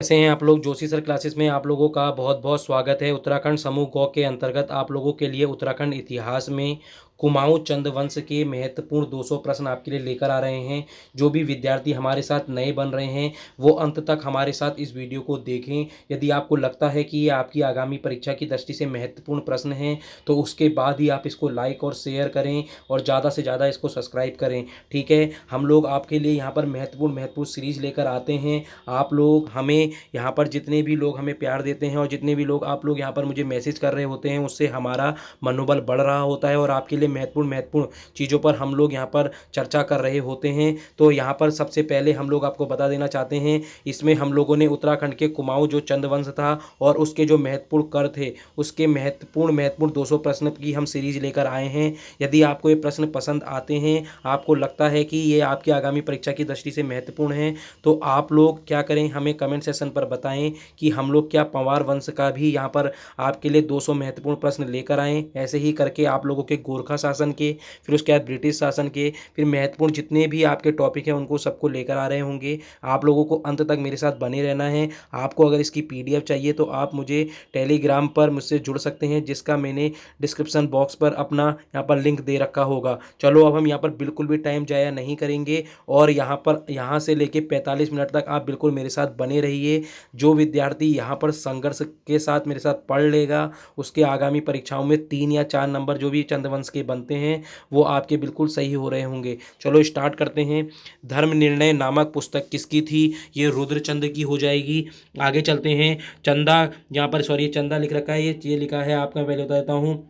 कैसे हैं आप लोग। जोशी सर क्लासेस में आप लोगों का बहुत बहुत स्वागत है। उत्तराखंड समूह गौ के अंतर्गत आप लोगों के लिए उत्तराखंड इतिहास में कुमाऊं चंद वंश के महत्वपूर्ण 200 प्रश्न आपके लिए लेकर आ रहे हैं। जो भी विद्यार्थी हमारे साथ नए बन रहे हैं वो अंत तक हमारे साथ इस वीडियो को देखें। यदि आपको लगता है कि ये आपकी आगामी परीक्षा की दृष्टि से महत्वपूर्ण प्रश्न हैं तो उसके बाद ही आप इसको लाइक और शेयर करें और ज़्यादा से ज़्यादा इसको सब्सक्राइब करें। ठीक है, हम लोग आपके लिए यहाँ पर महत्वपूर्ण महत्वपूर्ण सीरीज लेकर आते हैं। आप लोग हमें यहाँ पर जितने भी लोग हमें प्यार देते हैं और जितने भी लोग आप लोग यहाँ पर मुझे मैसेज कर रहे होते हैं उससे हमारा मनोबल बढ़ रहा होता है और आपके लिए महत्वपूर्ण महत्वपूर्ण चीज़ों पर हम लोग यहाँ पर चर्चा कर रहे होते हैं। तो यहाँ पर सबसे पहले हम लोग आपको बता देना चाहते हैं, इसमें हम लोगों ने उत्तराखंड के कुमाऊं जो चंदवंश था और उसके जो महत्वपूर्ण कर थे उसके महत्वपूर्ण महत्वपूर्ण 200 प्रश्न की हम सीरीज लेकर आए हैं। यदि आपको ये प्रश्न पसंद आते हैं, आपको लगता है कि ये आपकी आगामी परीक्षा की दृष्टि से महत्वपूर्ण है, तो आप लोग क्या करें, हमें कमेंट सेक्शन पर बताएं कि हम लोग क्या पंवार वंश का भी यहाँ पर आपके लिए 200 महत्वपूर्ण प्रश्न लेकर आएँ। ऐसे ही करके आप लोगों के गोरखा शासन के, फिर उसके बाद ब्रिटिश शासन के, फिर महत्वपूर्ण जितने भी आपके टॉपिक हैं उनको सबको लेकर आ रहे होंगे। आप लोगों को अंत तक मेरे साथ बने रहना है। आपको अगर इसकी पीडीएफ चाहिए तो आप मुझे टेलीग्राम पर मुझसे जुड़ सकते हैं, जिसका मैंने डिस्क्रिप्शन बॉक्स पर अपना यहाँ पर लिंक दे रखा होगा। चलो अब हम यहाँ पर बिल्कुल भी टाइम जाया नहीं करेंगे और यहाँ से लेके 45 मिनट तक आप बिल्कुल मेरे साथ बने रहिए। जो विद्यार्थी यहाँ पर संघर्ष के साथ मेरे साथ पढ़ लेगा उसके आगामी परीक्षाओं में 3 या 4 नंबर जो भी चंद्रवंश के बनते हैं वो आपके बिल्कुल सही हो रहे होंगे। चलो स्टार्ट करते हैं। धर्म निर्णय नामक पुस्तक किसकी थी? ये रुद्रचंद की हो जाएगी। आगे चलते हैं। चंदा, यहाँ पर सॉरी चंदा लिख रखा है, ये लिखा है आपका, पहले बता देता हूँ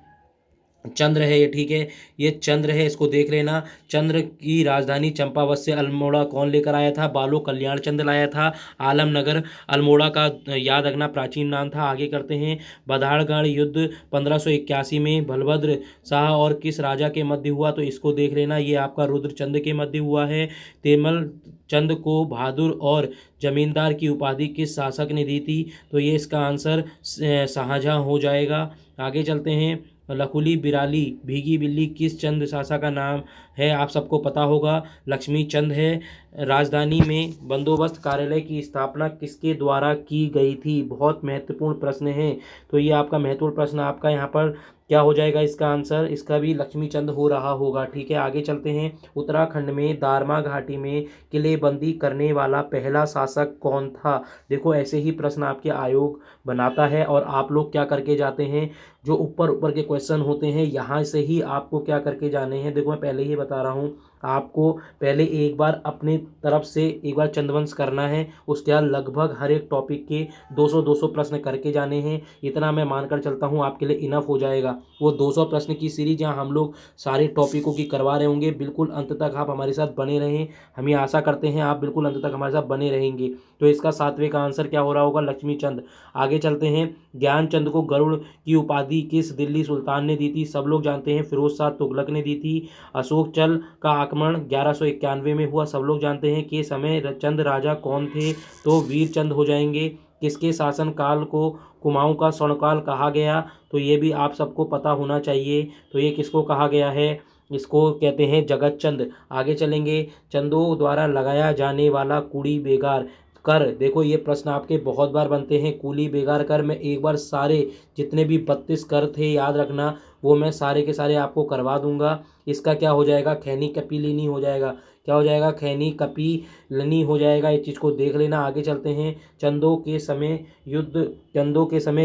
चंद्र है ये। ठीक है, ये चंद्र है, इसको देख लेना। चंद्र की राजधानी चंपावत से अल्मोड़ा कौन लेकर आया था? बालो कल्याण चंद लाया था। आलमनगर अल्मोड़ा का याद रखना प्राचीन नाम था। आगे करते हैं। बधाड़गढ़ युद्ध 1581 में बलभद्र शाह और किस राजा के मध्य हुआ? तो इसको देख लेना, ये आपका रुद्रचंद के मध्य हुआ है। तेमल चंद को बहादुर और जमींदार की उपाधि किस शासक ने दी थी? तो ये इसका आंसर शाहजहां हो जाएगा। आगे चलते हैं। लखुली बिराली भीगी बिल्ली किस चंद शासक का नाम है? आप सबको पता होगा, लक्ष्मी चंद है। राजधानी में बंदोबस्त कार्यालय की स्थापना किसके द्वारा की गई थी? बहुत महत्वपूर्ण प्रश्न है। तो ये आपका महत्वपूर्ण प्रश्न आपका यहाँ पर क्या हो जाएगा? इसका आंसर इसका भी लक्ष्मी चंद हो रहा होगा। ठीक है, आगे चलते हैं। उत्तराखंड में दारमा घाटी में किलेबंदी करने वाला पहला शासक कौन था? देखो ऐसे ही प्रश्न आपके आयोग बनाता है और आप लोग क्या करके जाते हैं, जो ऊपर ऊपर के क्वेश्चन होते हैं यहाँ से ही आपको क्या करके जाने हैं। देखो मैं पहले ही बता रहा हूँ, आपको पहले एक बार अपने तरफ से एक बार चंद्रवंश करना है, उसके बाद लगभग हर एक टॉपिक के 200 प्रश्न करके जाने हैं। इतना मैं मानकर चलता हूँ आपके लिए इनफ हो जाएगा। वो 200 प्रश्न की सीरीज जहाँ हम लोग सारे टॉपिकों की करवा रहे होंगे, बिल्कुल अंत तक आप हमारे साथ बने रहें। हम ये आशा करते हैं आप बिल्कुल अंत तक हमारे साथ बने रहेंगे। तो इसका 7वें का आंसर क्या हो रहा होगा? लक्ष्मी चंद। आगे चलते हैं। ज्ञानचंद को गरुड़ की उपाधि किस दिल्ली सुल्तान ने दी थी? सब लोग जानते हैं फिरोज शाह तुगलक ने दी थी। अशोक चल का आक्रमण 1191 में हुआ, सब लोग जानते हैं कि समय चंद राजा कौन थे? तो वीर चंद हो जाएंगे। किसके शासन काल को कुमाऊं का स्वर्णकाल कहा गया? तो ये भी आप सबको पता होना चाहिए। तो ये किसको कहा गया है? इसको कहते हैं जगत चंद। आगे चलेंगे। चंदों द्वारा लगाया जाने वाला कूड़ी बेगार कर, देखो ये प्रश्न आपके बहुत बार बनते हैं। कूली बेगार कर, मैं एक बार सारे जितने भी 32 कर थे याद रखना, वो मैं सारे के सारे आपको करवा दूंगा। इसका क्या हो जाएगा? खैनी कपीलिनी हो जाएगा। क्या हो जाएगा? खैनी कपीलनी हो जाएगा। इस चीज़ को देख लेना। आगे चलते हैं। चंदों के समय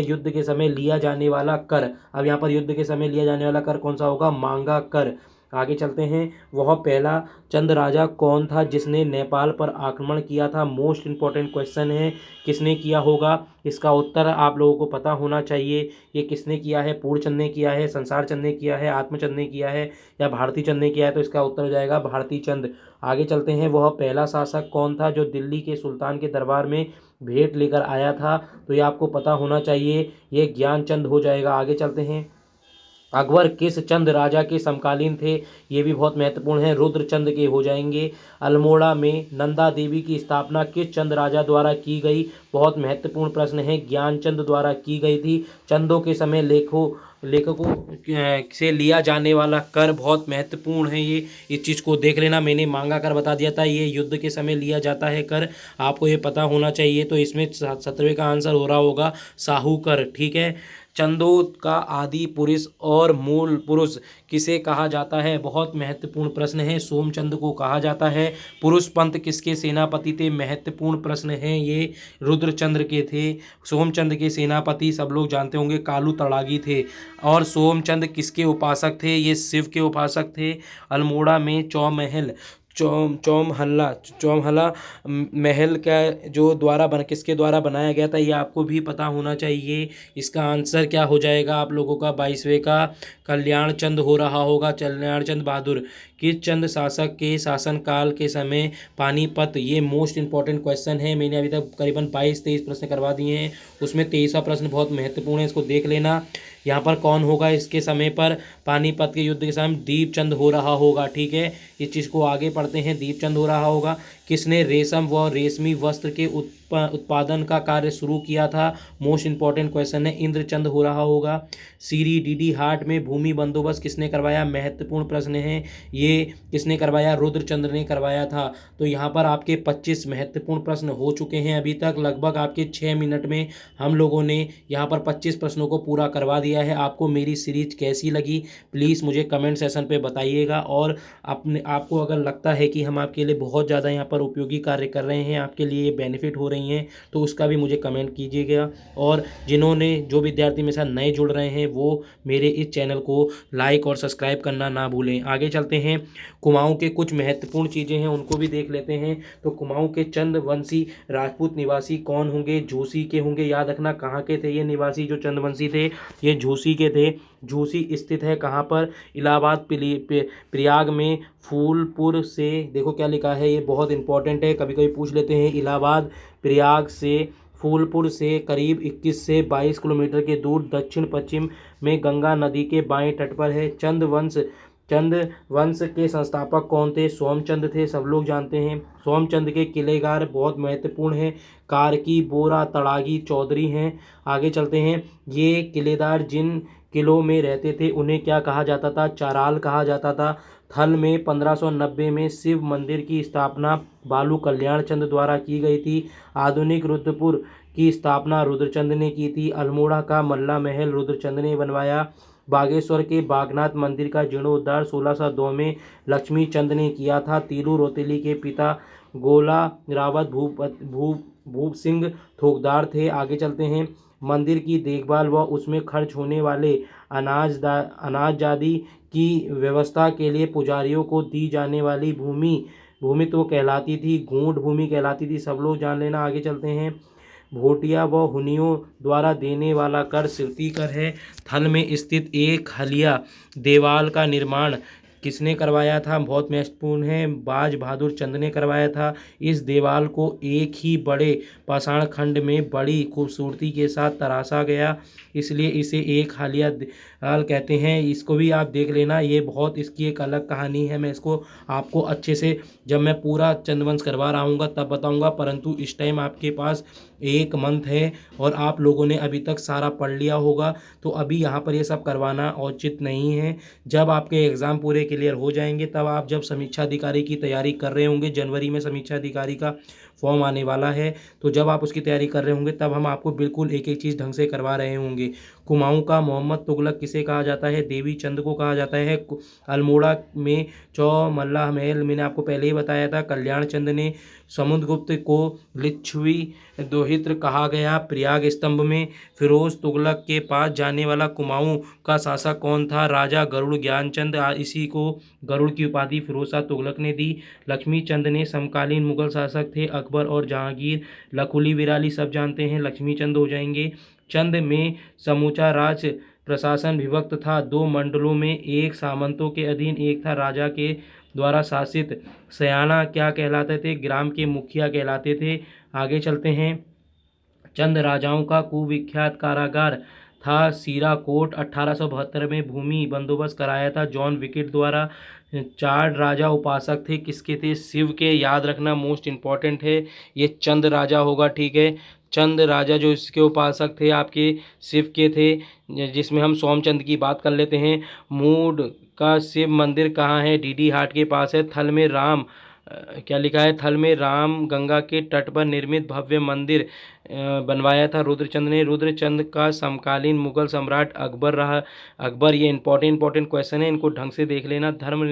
युद्ध के समय लिया जाने वाला कर, अब यहाँ पर युद्ध के समय लिया जाने वाला कर कौन सा होगा? मांगा कर। आगे चलते हैं। वह पहला चंद राजा कौन था जिसने नेपाल पर आक्रमण किया था? मोस्ट इंपॉर्टेंट क्वेश्चन है, किसने किया होगा? इसका उत्तर आप लोगों को पता होना चाहिए। ये किसने किया है? पूर्णचंद ने किया है, संसार चंद ने किया है, आत्मचंद ने किया है या भारती चंद ने किया है? तो इसका उत्तर हो जाएगा भारती चंद। आगे चलते हैं। वह पहला शासक कौन था जो दिल्ली के सुल्तान के दरबार में भेंट लेकर आया था? तो ये आपको पता होना चाहिए, ये ज्ञानचंद हो जाएगा। आगे चलते हैं। अकबर किस चंद राजा के समकालीन थे, ये भी बहुत महत्वपूर्ण है, रुद्रचंद के हो जाएंगे। अल्मोड़ा में नंदा देवी की स्थापना किस चंद राजा द्वारा की गई, बहुत महत्वपूर्ण प्रश्न है, ज्ञानचंद द्वारा की गई थी। चंदों के समय लेखकों से लिया जाने वाला कर बहुत महत्वपूर्ण है, ये इस चीज़ को देख लेना, मैंने मांगा कर बता दिया था, ये युद्ध के समय लिया जाता है कर, आपको ये पता होना चाहिए। तो इसमें 17वें का आंसर हो रहा होगा साहू कर, ठीक है। चंदों का आदि पुरुष और मूल पुरुष किसे कहा जाता है, बहुत महत्वपूर्ण प्रश्न है, सोमचंद को कहा जाता है। पुरुष पंत किसके सेनापति थे, महत्वपूर्ण प्रश्न है, ये रुद्रचंद्र के थे। सोमचंद के सेनापति सब लोग जानते होंगे कालू तड़ागी थे। और सोमचंद किसके उपासक थे, ये शिव के उपासक थे। अल्मोड़ा में चौमहल चौमहला महल का जो द्वारा बन किसके द्वारा बनाया गया था, ये आपको भी पता होना चाहिए। इसका आंसर क्या हो जाएगा आप लोगों का 22वें का कल्याण चंद हो रहा होगा, कल्याण चंद बहादुर। किस चंद शासक के शासनकाल के समय पानीपत, ये मोस्ट इंपॉर्टेंट क्वेश्चन है, मैंने अभी तक करीबन 22-23 प्रश्न करवा दिए हैं, उसमें 23वां प्रश्न बहुत महत्वपूर्ण है, इसको देख लेना। यहाँ पर कौन होगा इसके समय पर, पानीपत के युद्ध के समय दीपचंद हो रहा होगा, ठीक है। इस चीज़ को आगे पढ़ते हैं, दीपचंद हो रहा होगा। किसने रेशम व रेशमी वस्त्र के उत्पादन का कार्य शुरू किया था, मोस्ट इंपॉर्टेंट क्वेश्चन है, इंद्रचंद हो रहा होगा। सीरी डीडी हाट में भूमि बंदोबस्त किसने करवाया, महत्वपूर्ण प्रश्न है, ये किसने करवाया, रुद्रचंद्र ने करवाया था। तो यहाँ पर आपके 25 महत्वपूर्ण प्रश्न हो चुके हैं अभी तक, लगभग आपके 6 मिनट में हम लोगों ने यहाँ पर 25 प्रश्नों को पूरा करवा दिया है। आपको मेरी सीरीज कैसी लगी प्लीज़ मुझे कमेंट सेशन पे बताइएगा, और आपको अगर लगता है कि हम आपके लिए बहुत ज़्यादा यहाँ पर उपयोगी कार्य कर रहे हैं, आपके लिए ये बेनिफिट हो रही हैं, तो उसका भी मुझे कमेंट कीजिएगा। और जो विद्यार्थी मेरे साथ नए जुड़ रहे हैं वो मेरे इस चैनल को लाइक और सब्सक्राइब करना ना भूलें। आगे चलते हैं, कुमाऊँ के कुछ महत्वपूर्ण चीज़ें हैं उनको भी देख लेते हैं। तो कुमाऊँ के चंदवंशी राजपूत निवासी कौन होंगे, झूसी के होंगे, याद रखना कहाँ के थे ये निवासी जो चंदवंशी थे, ये झूसी के थे। झूसी स्थित है कहाँ पर, इलाहाबाद प्रयाग में। फूलपुर से, देखो क्या लिखा है, ये बहुत इंपॉर्टेंट है, कभी कभी पूछ लेते हैं। इलाहाबाद प्रयाग से, फूलपुर से करीब 21 से 22 किलोमीटर के दूर दक्षिण पश्चिम में गंगा नदी के बाएं तट पर है। चंद वंश के संस्थापक कौन थे, सोमचंद थे, सब लोग जानते हैं। सोमचंद के किलेगार बहुत महत्वपूर्ण हैं, कारकी, बोरा, तड़ागी, चौधरी हैं। आगे चलते हैं, ये किलेदार जिन किलों में रहते थे उन्हें क्या कहा जाता था, चाराल कहा जाता था। थल में 1590 में शिव मंदिर की स्थापना बालू कल्याण चंद द्वारा की गई थी। आधुनिक रुद्रपुर की स्थापना रुद्रचंद ने की थी। अल्मोड़ा का मल्ला महल रुद्रचंद ने बनवाया। बागेश्वर के बागनाथ मंदिर का जीर्णोद्धार 1602 में लक्ष्मी चंद ने किया था। तीलू रोतेली के पिता गोला रावत भूप सिंह थोकदार थे। आगे चलते हैं, मंदिर की देखभाल व उसमें खर्च होने वाले अनाज आदि की व्यवस्था के लिए पुजारियों को दी जाने वाली भूमि तो कहलाती थी, गूंठ भूमि कहलाती थी, सब लोग जान लेना। आगे चलते हैं, भोटिया व हुनियों द्वारा देने वाला कर सिरती कर है। थल में स्थित एक हलिया देवाल का निर्माण किसने करवाया था, बहुत महत्वपूर्ण है, बाज बहादुर चंद ने करवाया था। इस देवाल को एक ही बड़े पाषाण खंड में बड़ी खूबसूरती के साथ तराशा गया, इसलिए इसे एक हालिया देवाल कहते हैं। इसको भी आप देख लेना, ये बहुत इसकी एक अलग कहानी है, मैं इसको आपको अच्छे से जब मैं पूरा चंद्रवंश करवा रहा हूँ तब बताऊँगा, परंतु इस टाइम आपके पास 1 मंथ है और आप लोगों ने अभी तक सारा पढ़ लिया होगा, तो अभी यहाँ पर ये सब करवाना औचित नहीं है। जब आपके एग्ज़ाम पूरे क्लियर हो जाएंगे तब आप जब समीक्षा अधिकारी की तैयारी कर रहे होंगे, जनवरी में समीक्षा अधिकारी का फॉर्म आने वाला है, तो जब आप उसकी तैयारी कर रहे होंगे तब हम आपको बिल्कुल एक एक चीज़ ढंग से करवा रहे होंगे। कुमाऊँ का मोहम्मद तुगलक किसे कहा जाता है, देवी चंद को कहा जाता है। अल्मोड़ा में चौमल्ला महल मैंने आपको पहले ही बताया था, कल्याण चंद ने। समुद्रगुप्त को लिच्छवी दोहित्र कहा गया। प्रयाग स्तंभ में फिरोज तुगलक के पास जाने वाला कुमाऊँ का शासक कौन था, राजा गरुड़ ज्ञानचंद, इसी को गरुड़ की उपाधि फिरोज शाह तुगलक ने दी। लक्ष्मी चंद ने समकालीन मुगल शासक थे, अकबर और जहांगीर। लखुली विराली सब जानते हैं, लक्ष्मी चंद हो जाएंगे। चंद में समूचा राज प्रशासन विभक्त था 2 मंडलों में, एक सामंतों के अधीन, एक था राजा के द्वारा शासित। सयाना क्या कहलाते थे, ग्राम के मुखिया कहलाते थे। आगे चलते हैं, चंद राजाओं का कुविख्यात कारागार था सीराकोट। 1872 में भूमि बंदोबस्त कराया था जॉन विकेट द्वारा। 4 राजा उपासक थे, किसके थे? शिव के। याद रखना, मोस्ट इम्पॉर्टेंट है ये, चंद राजा होगा, ठीक है। चंद राजा जो इसके उपासक थे आपके शिव के थे, जिसमें हम सोमचंद की बात कर लेते हैं। मूड का शिव मंदिर कहाँ है? डीडी हाट के पास है। थल में राम, क्या लिखा है? थल में राम गंगा के तट पर निर्मित भव्य मंदिर बनवाया था रुद्रचंद ने। रुद्रचंद का समकालीन मुगल सम्राट अकबर रहा। अकबर, ये इंपॉर्टेंट क्वेश्चन है, इनको ढंग से देख लेना। धर्म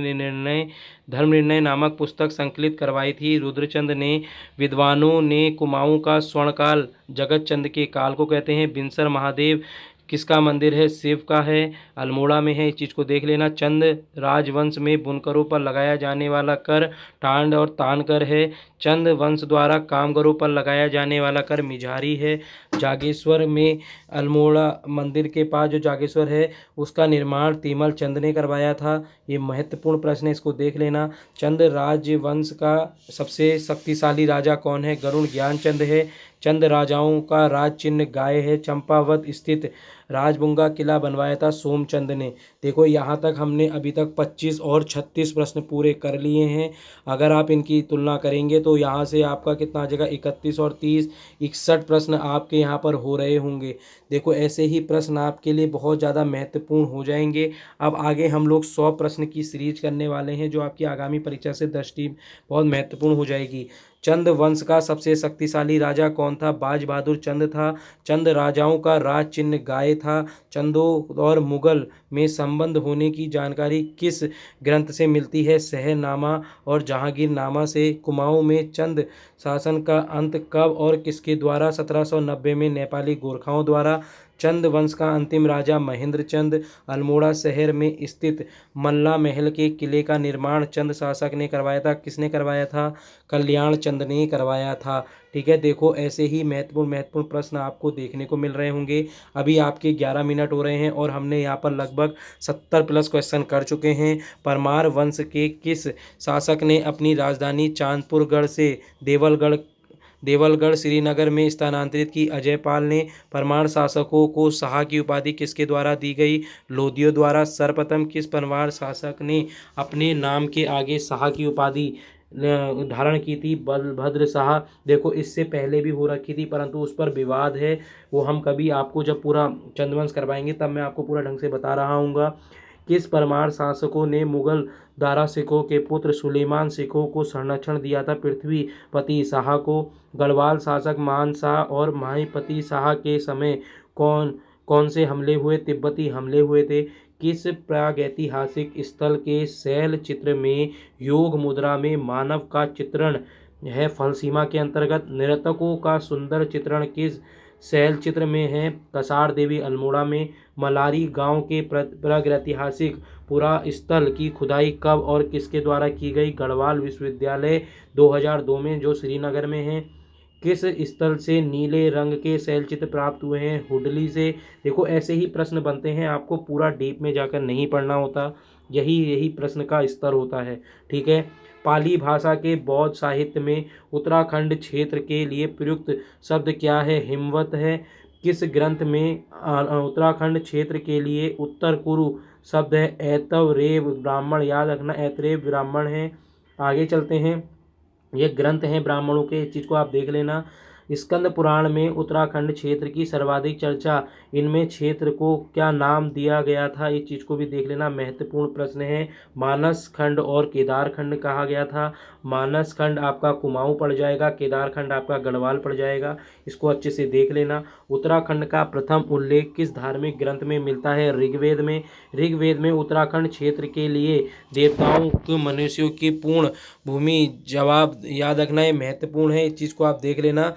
निर्णय नामक पुस्तक संकलित करवाई थी रुद्रचंद ने। विद्वानों ने कुमाऊं का स्वर्णकाल जगत चंद के काल को कहते हैं। बिनसर महादेव किसका मंदिर है? शिव का है, अल्मोड़ा में है, इस चीज़ को देख लेना। चंद राजवंश में बुनकरों पर लगाया जाने वाला कर टांड और तान कर है। चंद वंश द्वारा कामगारों पर लगाया जाने वाला कर मिजारी है। जागेश्वर में अल्मोड़ा मंदिर के पास जो जागेश्वर है उसका निर्माण तीमल चंद ने करवाया था। ये महत्वपूर्ण प्रश्न है, इसको देख लेना। चंद राजवंश का सबसे शक्तिशाली राजा कौन है? गरुड़ ज्ञानचंद है। चंद राजाओं का राज चिन्ह गाय है। चंपावत स्थित राजबुंगा किला बनवाया था सोमचंद ने। देखो यहाँ तक हमने अभी तक 25 और 36 प्रश्न पूरे कर लिए हैं। अगर आप इनकी तुलना करेंगे तो यहाँ से आपका कितना आ जाएगा? 31 और 30, 61 प्रश्न आपके यहाँ पर हो रहे होंगे। देखो ऐसे ही प्रश्न आपके लिए बहुत ज़्यादा महत्वपूर्ण हो जाएंगे। अब आगे हम लोग 100 प्रश्न की सीरीज करने वाले हैं जो आपकी आगामी परीक्षा से दृष्टि बहुत महत्वपूर्ण हो जाएगी। चंद वंश का सबसे शक्तिशाली राजा कौन था? बाज बहादुर चंद था। चंद राजाओं का राज चिन्ह गाय था। चंदों और मुगल में संबंध होने की जानकारी किस ग्रंथ से मिलती है? शहरनामा और जहांगीरनामा से। कुमाऊं में चंद शासन का अंत कब और किसके द्वारा? 1790 में नेपाली गोरखाओं द्वारा। चंद वंश का अंतिम राजा महेंद्र चंद। अल्मोड़ा शहर में स्थित मल्ला महल के किले का निर्माण चंद शासक ने करवाया था। किसने करवाया था? कल्याण चंद ने करवाया था। ठीक है, देखो ऐसे ही महत्वपूर्ण प्रश्न आपको देखने को मिल रहे होंगे। अभी आपके 11 मिनट हो रहे हैं और हमने यहाँ पर लगभग 70 प्लस क्वेश्चन कर चुके हैं। परमार वंश के किस शासक ने अपनी राजधानी चांदपुरगढ़ से देवलगढ़ श्रीनगर में स्थानांतरित की? अजयपाल ने। परमार शासकों को शाह की उपाधि किसके द्वारा दी गई? लोधियों द्वारा। सर्वप्रथम किस परमार शासक ने अपने नाम के आगे शाह की उपाधि धारण की थी? बलभद्र शाह। देखो इससे पहले भी हो रखी थी परंतु उस पर विवाद है, वो हम कभी आपको जब पूरा चंद्रवंश करवाएंगे तब मैं आपको पूरा ढंग से बता रहा हूँ। किस परमार शासकों ने मुगल दारा सिखों के पुत्र सुलेमान सिखों को संरक्षण दिया था? पृथ्वीपति शाह को। गढ़वाल शासक मान शाह और माहिपति शाह के समय कौन कौन से हमले हुए? तिब्बती हमले हुए थे। किस प्रागैतिहासिक स्थल के शैल चित्र में योग मुद्रा में मानव का चित्रण है? फलसीमा के अंतर्गत। नर्तकों का सुंदर चित्रण किस शैल चित्र में है? कसार देवी अल्मोड़ा में। मलारी गांव के प्रागैतिहासिक पुरा स्थल की खुदाई कब और किसके द्वारा की गई? गढ़वाल विश्वविद्यालय 2002 में जो श्रीनगर में है। किस स्थल से नीले रंग के शैल चित्र प्राप्त हुए हैं? हुडली से। देखो ऐसे ही प्रश्न बनते हैं, आपको पूरा डीप में जाकर नहीं पढ़ना होता, यही प्रश्न का स्तर होता है। ठीक है, पाली भाषा के बौद्ध साहित्य में उत्तराखंड क्षेत्र के लिए प्रयुक्त शब्द क्या है? हिमवत है। किस ग्रंथ में उत्तराखंड क्षेत्र के लिए उत्तर कुरु शब्द है? ऐतरेय ब्राह्मण। याद रखना ऐतरेय ब्राह्मण है। आगे चलते हैं, ये ग्रंथ हैं ब्राह्मणों के, इस चीज़ को आप देख लेना। स्कंद पुराण में उत्तराखंड क्षेत्र की सर्वाधिक चर्चा, इनमें क्षेत्र को क्या नाम दिया गया था? इस चीज़ को भी देख लेना, महत्वपूर्ण प्रश्न है। मानस खंड और केदार खंड कहा गया था। मानस खंड आपका कुमाऊं पड़ जाएगा, केदार खंड आपका गढ़वाल पड़ जाएगा, इसको अच्छे से देख लेना। उत्तराखंड का प्रथम उल्लेख किस धार्मिक ग्रंथ में मिलता है? ऋग्वेद में। ऋग्वेद में उत्तराखंड क्षेत्र के लिए देवताओं के मनुष्यों की पूर्ण भूमि जवाब याद रखना, है महत्वपूर्ण है, इस चीज़ को आप देख लेना।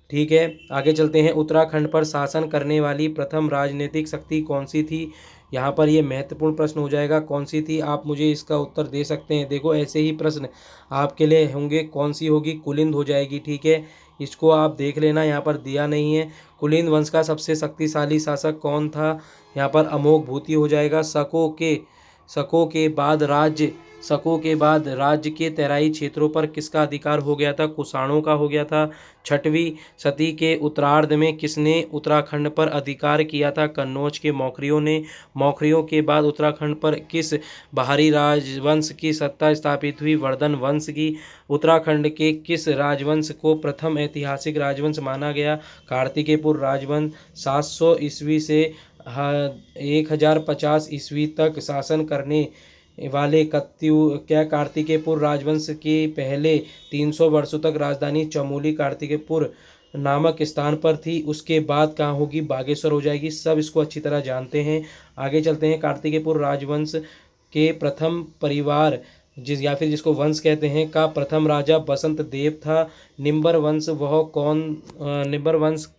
ठीक है, आगे चलते हैं। उत्तराखंड पर शासन करने वाली प्रथम राजनीतिक शक्ति कौन सी थी? यहाँ पर ये महत्वपूर्ण प्रश्न हो जाएगा, कौन सी थी? आप मुझे इसका उत्तर दे सकते हैं। देखो ऐसे ही प्रश्न आपके लिए होंगे, कौन सी होगी? कुलिंद हो जाएगी। ठीक है, इसको आप देख लेना, यहाँ पर दिया नहीं है। कुलिंद वंश का सबसे शक्तिशाली शासक कौन था? यहाँ पर अमोघ भूति हो जाएगा। शकों के बाद राज्य शकों के बाद राज्य के तराई क्षेत्रों पर किसका अधिकार हो गया था? कुषाणों का हो गया था। छठवीं सदी के उत्तरार्ध में किसने उत्तराखंड पर अधिकार किया था? कन्नौज के मौर्यों ने। मौर्यों के बाद उत्तराखंड पर किस बाहरी राजवंश की सत्ता स्थापित हुई? वर्धन वंश की। उत्तराखंड के किस राजवंश को प्रथम ऐतिहासिक राजवंश माना गया? कार्तिकेयपुर राजवंश 700 ईस्वी से 1050 ईस्वी तक शासन करने वाले क्या कार्तिकेयपुर राजवंश के पहले 300 वर्षों तक राजधानी चमोली कार्तिकेयपुर नामक स्थान पर थी। उसके बाद कहाँ होगी? बागेश्वर हो जाएगी। सब इसको अच्छी तरह जानते हैं। आगे चलते हैं। कार्तिकेयपुर राजवंश के प्रथम परिवार या फिर जिसको वंश कहते हैं का प्रथम राजा बसंत देव था। निंबर वंश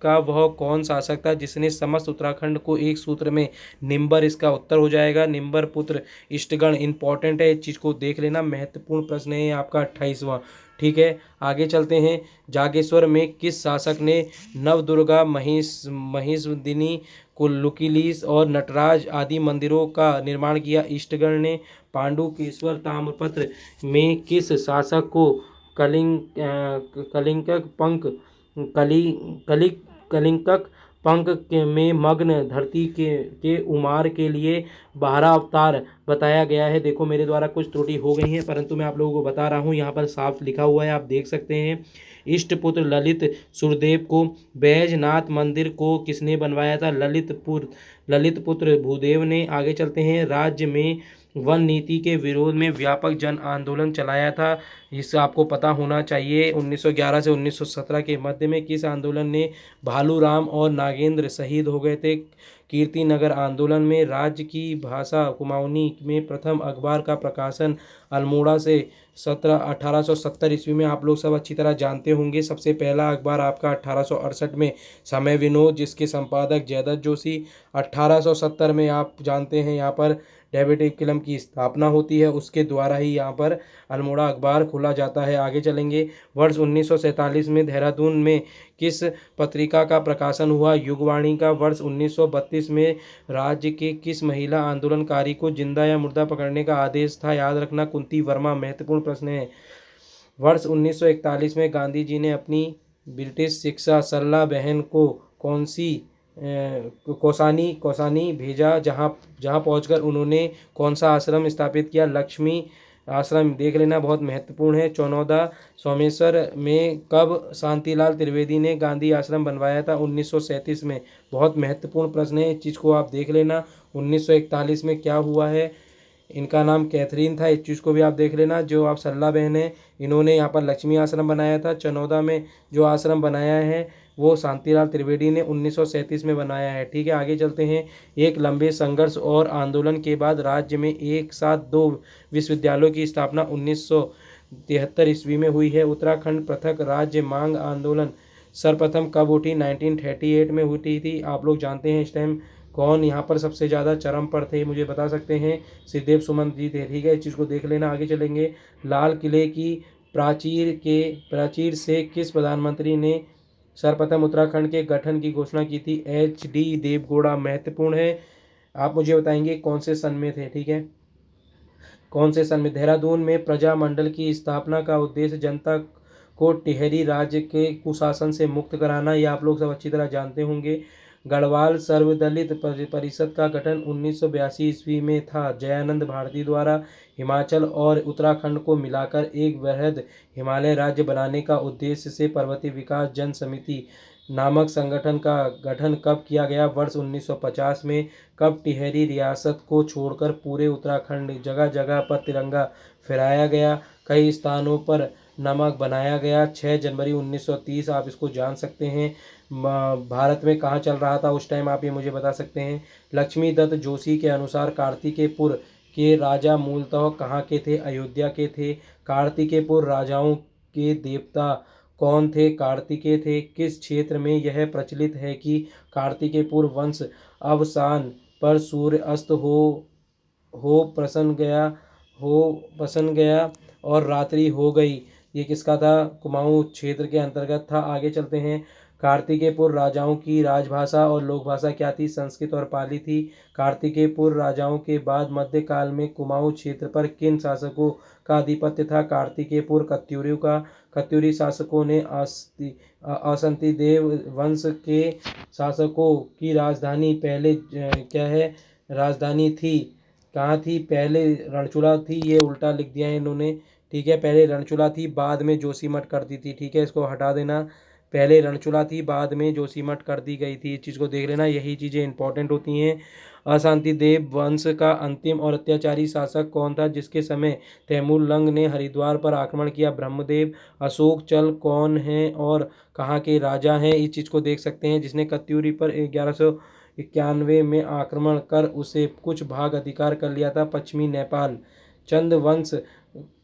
का वह कौन शासक था जिसने समस्त उत्तराखंड को एक सूत्र में? निंबर इसका उत्तर हो जाएगा। निंबर पुत्र इष्टगण इंपॉर्टेंट है, इस चीज़ को देख लेना, महत्वपूर्ण प्रश्न है आपका 28वां। ठीक है, आगे चलते हैं। जागेश्वर में किस शासक ने नवदुर्गा, महिषदिनी, कुल्लुकीलीस और नटराज आदि मंदिरों का निर्माण किया? इष्टगण ने। पांडुकेश्वर ताम्रपत्र में किस शासक को कलिंगक पंख कलिंगक पंख में मग्न धरती के उमार के लिए 12 अवतार बताया गया है? देखो मेरे द्वारा कुछ त्रुटि हो गई है परंतु मैं आप लोगों को बता रहा हूँ, यहाँ पर साफ लिखा हुआ है, आप देख सकते हैं। इष्टपुत्र ललित सुरदेव को। बैजनाथ मंदिर को किसने बनवाया था? ललित पुत्र भूदेव ने। आगे चलते हैं। राज्य में वन नीति के विरोध में व्यापक जन आंदोलन चलाया था, इससे आपको पता होना चाहिए। 1911 से 1917 के मध्य में किस आंदोलन ने भालूराम और नागेंद्र शहीद हो गए थे? कीर्ति नगर आंदोलन में। राज्य की भाषा कुमाऊनी में प्रथम अखबार का प्रकाशन अल्मोड़ा से 1870 ईस्वी में आप लोग सब अच्छी तरह जानते होंगे। सबसे पहला अखबार आपका 1868 में समय विनोद, जिसके संपादक जयदत्त जोशी। 1870 में आप जानते हैं यहाँ पर डेविड इकलम की स्थापना होती है, उसके द्वारा ही यहाँ पर अल्मोड़ा अखबार खोला जाता है। आगे चलेंगे। वर्ष 1947 में देहरादून में किस पत्रिका का प्रकाशन हुआ? युगवाणी का। वर्ष 1932 में राज्य के किस महिला आंदोलनकारी को जिंदा या मुर्दा पकड़ने का आदेश था? याद रखना, कुंती वर्मा। महत्वपूर्ण प्रश्न है। वर्ष 1941 में गांधी जी ने अपनी ब्रिटिश शिक्षा सल्ला बहन को कौन सी कौसानी भेजा, जहाँ पहुंचकर उन्होंने कौन सा आश्रम स्थापित किया? लक्ष्मी आश्रम। देख लेना, बहुत महत्वपूर्ण है। 14 सोमेश्वर में कब शांतिलाल त्रिवेदी ने गांधी आश्रम बनवाया था? 1937 में। बहुत महत्वपूर्ण प्रश्न है, इस चीज़ को आप देख लेना। 1941 में क्या हुआ है? इनका नाम कैथरीन था, इस चीज़ को भी आप देख लेना। जो आप सल्ला बहन है, इन्होंने यहाँ पर लक्ष्मी आश्रम बनाया था। चनौदा में जो आश्रम बनाया है वो शांतिलाल त्रिवेदी ने 1937 में बनाया है। ठीक है, आगे चलते हैं। एक लंबे संघर्ष और आंदोलन के बाद राज्य में एक साथ 2 विश्वविद्यालयों की स्थापना 1973 ईस्वी में हुई है। उत्तराखंड पृथक राज्य मांग आंदोलन सर्वप्रथम कब उठी? 1938 में उठी थी। आप लोग जानते हैं इस टाइम कौन यहाँ पर सबसे ज़्यादा चरम पर थे, मुझे बता सकते हैं? सिद्धेव सुमन जी थे। ठीक है, इस चीज़ को देख लेना। आगे चलेंगे। लाल किले की प्राचीर से किस प्रधानमंत्री ने सर्वप्रथम उत्तराखंड के गठन की घोषणा की थी? HD देवगौड़ा। महत्वपूर्ण है, आप मुझे बताएंगे कौन से सन में थे? ठीक है, कौन से सन में? देहरादून में प्रजामंडल की स्थापना का उद्देश्य जनता को टिहरी राज्य के कुशासन से मुक्त कराना, ये आप लोग सब अच्छी तरह जानते होंगे। गढ़वाल सर्वदलित परिषद का गठन 1982 ईस्वी में था, जयानंद भारती द्वारा। हिमाचल और उत्तराखंड को मिलाकर एक वृहद हिमालय राज्य बनाने का उद्देश्य से पर्वतीय विकास जन समिति नामक संगठन का गठन कब किया गया? वर्ष 1950 में। कब टिहरी रियासत को छोड़कर पूरे उत्तराखंड जगह जगह पर तिरंगा फहराया गया, कई स्थानों पर नमक बनाया गया? 6 जनवरी 1930। आप इसको जान सकते हैं। भारत में कहाँ चल रहा था उस टाइम, आप ये मुझे बता सकते हैं? लक्ष्मी दत्त जोशी के अनुसार कार्तिकेयपुर के राजा मूलतः कहाँ के थे? अयोध्या के थे। कार्तिकेयपुर राजाओं के देवता कौन थे? कार्तिकेय थे। किस क्षेत्र में यह प्रचलित है कि कार्तिकेयपुर वंश अवसान पर सूर्य अस्त हो प्रसन्न गया और रात्रि हो गई? ये किसका था? कुमाऊं क्षेत्र के अंतर्गत था। आगे चलते हैं। कार्तिकेयपुर राजाओं की राजभाषा और लोकभाषा क्या थी? संस्कृत और पाली थी। कार्तिकेयपुर राजाओं के बाद मध्यकाल में कुमाऊं क्षेत्र पर किन शासकों का आधिपत्य था? कार्तिकेयपुर कत्यूरियों का। कत्यूरी शासकों ने असंतिदेव वंश के शासकों की राजधानी पहले क्या है राजधानी थी? कहाँ थी? पहले रणचूला थी। ये उल्टा लिख दिया है इन्होंने, ठीक है। पहले रणचूला थी, बाद में जोशीमठ कर दी थी, ठीक है। इसको हटा देना। पहले रणचूला थी, बाद में जोशीमठ कर दी गई थी। इस चीज़ को देख लेना, यही चीज़ें इंपॉर्टेंट होती हैं। अशांतिदेव वंश का अंतिम और अत्याचारी शासक कौन था जिसके समय तैमूर लंग ने हरिद्वार पर आक्रमण किया? ब्रह्मदेव। अशोक चल कौन है और कहाँ के राजा हैं? इस चीज़ को देख सकते हैं, जिसने कत्यूरी पर 1191 में आक्रमण कर उसे कुछ भाग अधिकार कर लिया था, पश्चिमी नेपाल। चंद वंश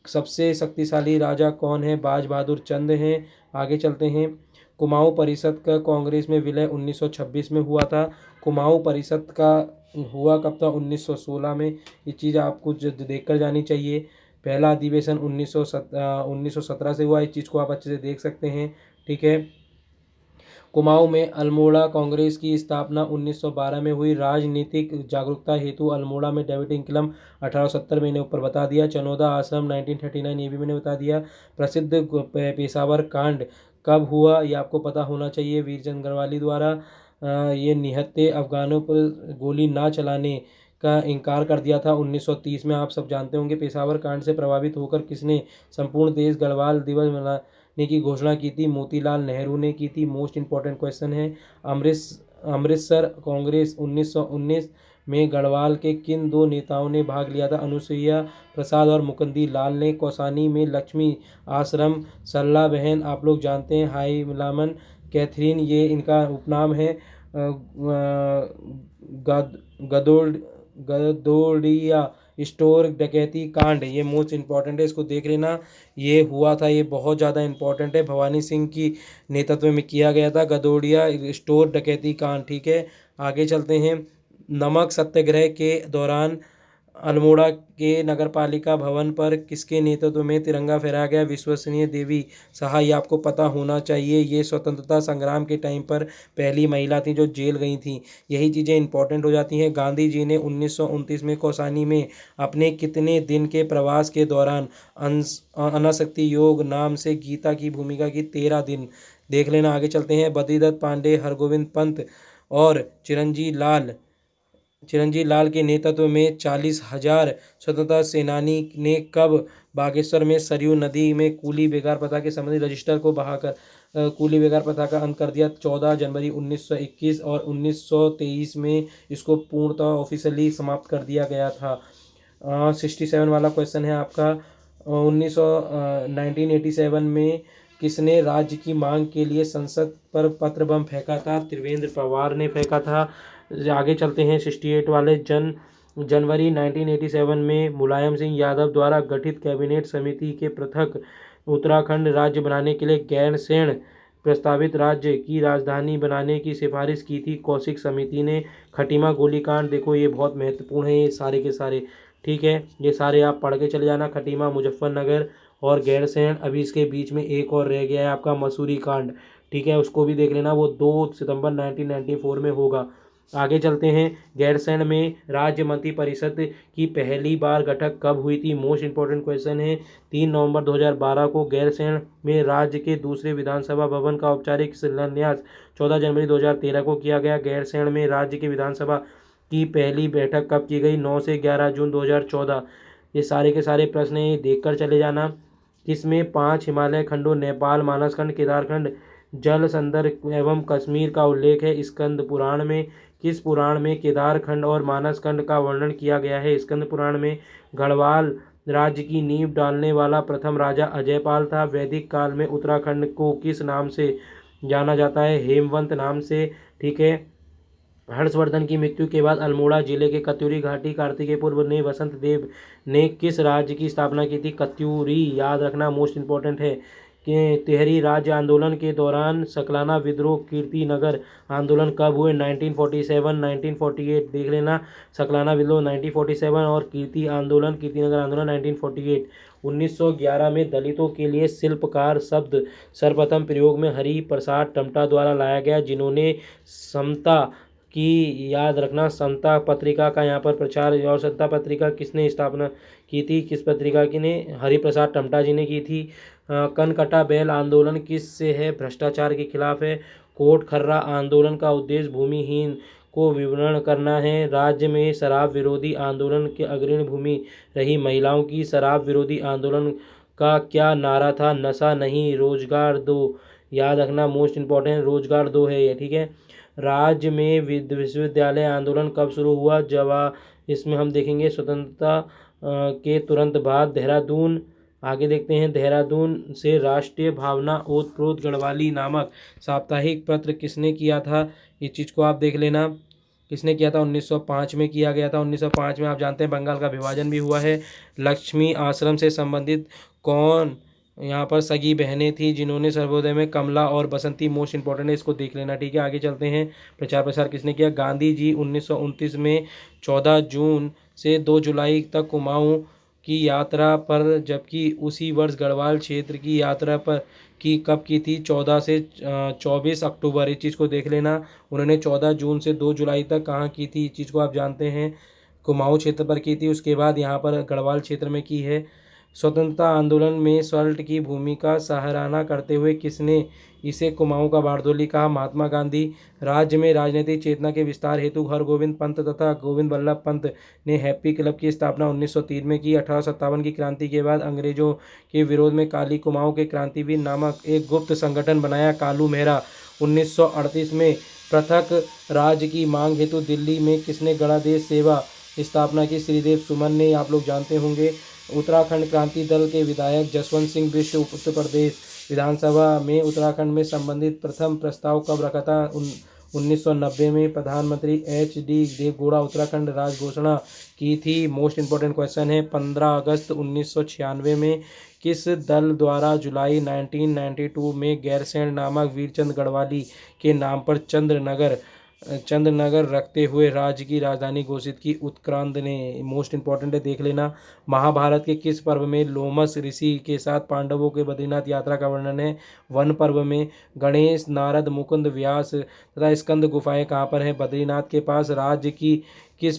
सबसे शक्तिशाली राजा कौन है? बाज बहादुर चंद हैं। आगे चलते हैं। कुमाऊं परिषद का कांग्रेस में विलय 1926 में हुआ था। कुमाऊं परिषद का हुआ कब था? 1916 में। ये चीज़ आपको देख कर जानी चाहिए। पहला अधिवेशन 1917 से हुआ। इस चीज़ को आप अच्छे से देख सकते हैं, ठीक है। कुमाऊं में अल्मोड़ा कांग्रेस की स्थापना 1912 में हुई। राजनीतिक जागरूकता हेतु अल्मोड़ा में डेविड इंकलम 1870 मैंने ऊपर बता दिया। चनौदा आश्रम 1939, ये भी मैंने बता दिया। प्रसिद्ध पेशावर कांड कब हुआ? ये आपको पता होना चाहिए, वीरचंद गढ़वाली द्वारा। ये निहत्थे अफगानों पर गोली ना चलाने का इनकार कर दिया था 1930 में। आप सब जानते होंगे। पेशावर कांड से प्रभावित होकर किसने संपूर्ण देश गढ़वाल दिवस मनाने की घोषणा की थी? मोतीलाल नेहरू ने की थी। मोस्ट इंपॉर्टेंट क्वेश्चन है। अमृतसर कांग्रेस 1919 में गढ़वाल के किन दो नेताओं ने भाग लिया था? अनुसुईया प्रसाद और मुकुंदी लाल ने। कौसानी में लक्ष्मी आश्रम सरला बहन आप लोग जानते हैं, हाई मिलामन कैथरीन ये इनका उपनाम है। गदोड़ गदोड़िया स्टोर डकैती कांड, ये मोस्ट इंपॉर्टेंट है, इसको देख लेना। ये हुआ था, ये बहुत ज़्यादा इंपॉर्टेंट है, भवानी सिंह की नेतृत्व में किया गया था गदोड़िया स्टोर डकैती कांड, ठीक है। आगे चलते हैं। नमक सत्याग्रह के दौरान अल्मोड़ा के नगरपालिका भवन पर किसके नेतृत्व में तिरंगा फहराया गया? विश्वसनीय देवी सहाय, आपको पता होना चाहिए। ये स्वतंत्रता संग्राम के टाइम पर पहली महिला थी जो जेल गई थी। यही चीज़ें इंपॉर्टेंट हो जाती हैं। गांधी जी ने 1929 में कौसानी में अपने कितने दिन के प्रवास के दौरान अनासक्ति योग नाम से गीता की भूमिका की? 13 दिन। देख लेना। आगे चलते हैं। बद्रीदत्त पांडे, हरगोविंद पंत और चिरंजीव लाल के नेतृत्व में 40,000 स्वतंत्रता सेनानी ने कब बागेश्वर में सरयू नदी में कूली बेगार प्रथा के संबंधित रजिस्टर को बहाकर कूली बेगार प्रथा का अंत कर दिया? 14 जनवरी 1921 और 1923 में इसको पूर्णतः ऑफिशियली समाप्त कर दिया गया था। 67 वाला क्वेश्चन है आपका। 1987 में किसने राज्य की मांग के लिए संसद पर पत्र बम फेंका था? त्रिवेंद्र पवार ने फेंका था। आगे चलते हैं। 68 वाले जनवरी 1987 में मुलायम सिंह यादव द्वारा गठित कैबिनेट समिति के पृथक उत्तराखंड राज्य बनाने के लिए गैरसैंण प्रस्तावित राज्य की राजधानी बनाने की सिफारिश की थी कौशिक समिति ने। खटीमा गोलीकांड, देखो ये बहुत महत्वपूर्ण है, ये सारे के सारे, ठीक है। ये सारे आप पढ़ के चले जाना। खटीमा मुजफ्फरनगर और गैरसैंण। अभी इसके बीच में एक और रह गया है आपका मसूरी कांड, ठीक है, उसको भी देख लेना। वो 2 सितंबर 1994 में होगा। आगे चलते हैं। गैरसैंण में राज्य मंत्री परिषद की पहली बार बैठक कब हुई थी? मोस्ट इंपॉर्टेंट क्वेश्चन है। 3 नवंबर 2012 को गैरसैंण में राज्य के दूसरे विधानसभा भवन का औपचारिक शिलान्यास 14 जनवरी 2013 को किया गया। गैरसैंण में राज्य के विधानसभा की पहली बैठक कब की गई? 9 से 11 जून 2014। ये सारे के सारे प्रश्न हैं, देख कर चले जाना। किसमें 5 हिमालय खंडों नेपाल, मानसखंड, केदारखंड, जलसंधर एवं कश्मीर का उल्लेख है? स्कंद पुराण में। किस पुराण में केदारखंड और मानसखंड का वर्णन किया गया है? स्कंद पुराण में। गढ़वाल राज्य की नींव डालने वाला प्रथम राजा अजयपाल था। वैदिक काल में उत्तराखंड को किस नाम से जाना जाता है? हेमवंत नाम से, ठीक है। हर्षवर्धन की मृत्यु के बाद अल्मोड़ा जिले के कत्यूरी घाटी कार्तिकेयपुर ने वसंत देव ने किस राज्य की स्थापना की थी? कत्यूरी, याद रखना, मोस्ट इंपॉर्टेंट है। कि तिहरी राज्य आंदोलन के दौरान सकलाना विद्रोह कीर्तिनगर आंदोलन कब हुए? 1947, 1948, देख लेना। सकलाना विद्रोह 1947 और कीर्तिनगर आंदोलन 1948। 1911 में दलितों के लिए शिल्पकार शब्द सर्वप्रथम प्रयोग में हरि प्रसाद टमटा द्वारा लाया गया, जिन्होंने समता की, याद रखना, समता पत्रिका का यहाँ पर प्रचार। और समता पत्रिका किसने स्थापना की थी, किस पत्रिका की ने, हरिप्रसाद टमटा जी ने की थी। कनकटा बैल आंदोलन किस से है, भ्रष्टाचार के खिलाफ है। कोट खर्रा आंदोलन का उद्देश्य भूमिहीन को विवरण करना है। राज्य में शराब विरोधी आंदोलन के अग्रणी भूमि रही महिलाओं की। शराब विरोधी आंदोलन का क्या नारा था, नशा नहीं रोजगार दो, याद रखना, मोस्ट इम्पोर्टेंट रोजगार दो है ये, ठीक है। राज्य में विश्वविद्यालय आंदोलन कब शुरू हुआ, जवाब इसमें हम देखेंगे स्वतंत्रता के तुरंत बाद। देहरादून, आगे देखते हैं, देहरादून से राष्ट्रीय भावना ओतप्रोत गढ़वाली नामक साप्ताहिक पत्र किसने किया था, इस चीज़ को आप देख लेना, किसने किया था, 1905 में किया गया था। 1905 में आप जानते हैं बंगाल का विभाजन भी हुआ है। लक्ष्मी आश्रम से संबंधित कौन यहाँ पर सगी बहनें थी, जिन्होंने सर्वोदय में कमला और बसंती, मोस्ट इंपॉर्टेंट है, इसको देख लेना, ठीक है। आगे चलते हैं, प्रचार प्रसार किसने किया, गांधी जी 1929 में 14 जून से 2 जुलाई तक कुमाऊं की यात्रा पर, जबकि उसी वर्ष गढ़वाल क्षेत्र की यात्रा पर की कब की थी, 14 से 24 अक्टूबर, इस चीज़ को देख लेना। उन्होंने 14 जून से 2 जुलाई तक कहाँ की थी, इस चीज़ को आप जानते हैं, कुमाऊं क्षेत्र पर की थी। उसके बाद यहाँ पर गढ़वाल क्षेत्र में की है। स्वतंत्रता आंदोलन में सल्ट की भूमिका सराहना करते हुए किसने इसे कुमाऊं का बारदोली कहा, महात्मा गांधी। राज्य में राजनीतिक चेतना के विस्तार हेतु हरगोविंद पंत तथा गोविंद वल्लभ पंत ने हैप्पी क्लब की स्थापना 1903 में की। 1857 की क्रांति के बाद अंग्रेजों के विरोध में काली कुमाऊं के क्रांतिवीर नामक एक गुप्त संगठन बनाया, कालू मेहरा। 1938 में पृथक राज्य की मांग हेतु दिल्ली में किसने गणराज्य सेवा स्थापना की, श्रीदेव सुमन ने, आप लोग जानते होंगे। उत्तराखंड क्रांति दल के विधायक जसवंत सिंह बिष्ट उत्तर प्रदेश विधानसभा में उत्तराखंड में संबंधित प्रथम प्रस्ताव कब रखा था, 1990 में। प्रधानमंत्री HD देवगौड़ा उत्तराखंड राज्य घोषणा की थी, मोस्ट इंपॉर्टेंट क्वेश्चन है। 15 अगस्त 1996 में किस दल द्वारा जुलाई 1992 में गैरसैंण नामक वीरचंद गढ़वाली के नाम पर चंद्रनगर रखते हुए राज्य की राजधानी घोषित की, उत्क्रांत ने, मोस्ट इंपॉर्टेंट है, देख लेना। महाभारत के किस पर्व में लोमस ऋषि के साथ पांडवों के बद्रीनाथ यात्रा का वर्णन है, वन पर्व में। गणेश, नारद, मुकुंद, व्यास तथा स्कंद गुफाएं कहाँ पर हैं, बद्रीनाथ के पास। राज्य की किस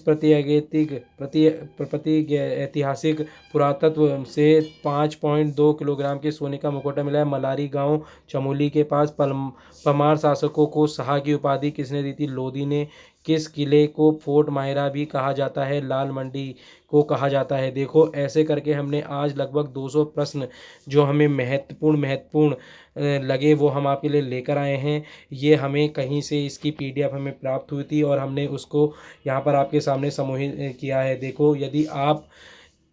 ऐतिहासिक पुरातत्व से 5.2 किलोग्राम के सोने का मुकुटा मिला है, मलारी गांव चमोली के पास। परमार शासकों को शाह की उपाधि किसने दी थी, लोधी ने। किस किले को फोर्ट माहिरा भी कहा जाता है, लाल मंडी को कहा जाता है। देखो ऐसे करके हमने आज लगभग 200 प्रश्न जो हमें महत्वपूर्ण लगे वो हम आपके लिए लेकर आए हैं। ये हमें कहीं से इसकी PDF हमें प्राप्त हुई थी और हमने उसको यहाँ पर आपके सामने समूहित किया है। देखो यदि आप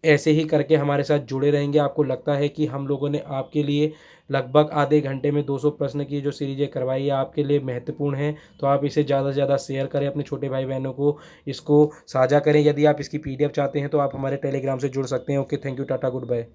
ऐसे ही करके हमारे साथ जुड़े रहेंगे, आपको लगता है कि हम लोगों ने आपके लिए लगभग आधे घंटे में 200 प्रश्न की जो सीरीज़ें करवाई है आपके लिए महत्वपूर्ण है, तो आप इसे ज़्यादा से ज़्यादा शेयर करें अपने छोटे भाई बहनों को, इसको साझा करें। यदि आप इसकी PDF चाहते हैं तो आप हमारे टेलीग्राम से जुड़ सकते हैं। Okay, thank you, tata, good bye.